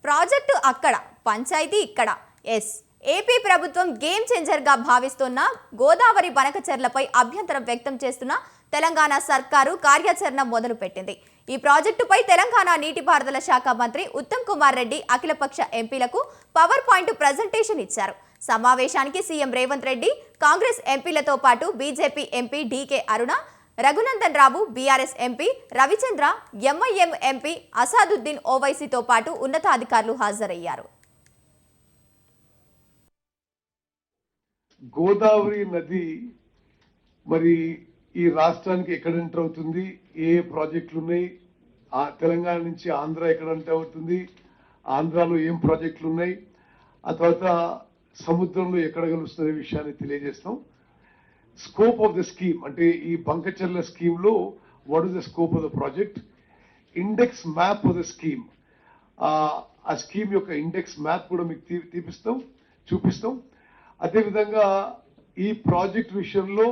Project అక్కడ, పంచాయతీ ఇక్కడ. Yes, AP ప్రభుత్వం గేమ్ చేంజర్గా భావిస్తున్న గోదావరి బనకచెర్లపై అభ్యంతరం వ్యక్తం చేస్తున్న తెలంగాణ సర్కారు కార్యాచరణ మొదలుపెట్టింది. ఈ ప్రాజెక్టుపై తెలంగాణ నీటిపారుదల శాఖ మంత్రి ఉత్తమ్ కుమార్ రెడ్డి అఖిలపక్ష ఎంపీలకు పవర్ పాయింట్ ప్రజెంటేషన్ ఇచ్చారు. సమావేశానికి సీఎం రేవంత్ రెడ్డి, కాంగ్రెస్ ఎంపీలతో పాటు BJP MP DK Aruna, Raghunandan Rao, BRS MP Ravichandra, MIM MP Asaduddin ఓవైసీతో పాటు ఉన్నతాధికారులు హాజరయ్యారు. గోదావరి నది మరి ఈ రాష్ట్రానికి ఎక్కడ ఎంటర్ అవుతుంది, ఏ ప్రాజెక్టులు ఉన్నాయి, తెలంగాణ నుంచి ఆంధ్ర ఎక్కడ ఎంటర్ అవుతుంది, ఆంధ్రాలో ఏం ప్రాజెక్టులు ఉన్నాయి, ఆ తర్వాత సముద్రంలో ఎక్కడ కలుస్తున్న విషయాన్ని తెలియజేస్తాం. స్కోప్ ఆఫ్ ద స్కీమ్ అంటే ఈ బంకచెర్ల స్కీమ్ లో what is the scope of the project, index map of the scheme, ఆ స్కీమ్ యొక్క ఇండెక్స్ మ్యాప్ కూడా మీకు చూపిస్తాం. అదేవిధంగా ఈ ప్రాజెక్ట్ విషయంలో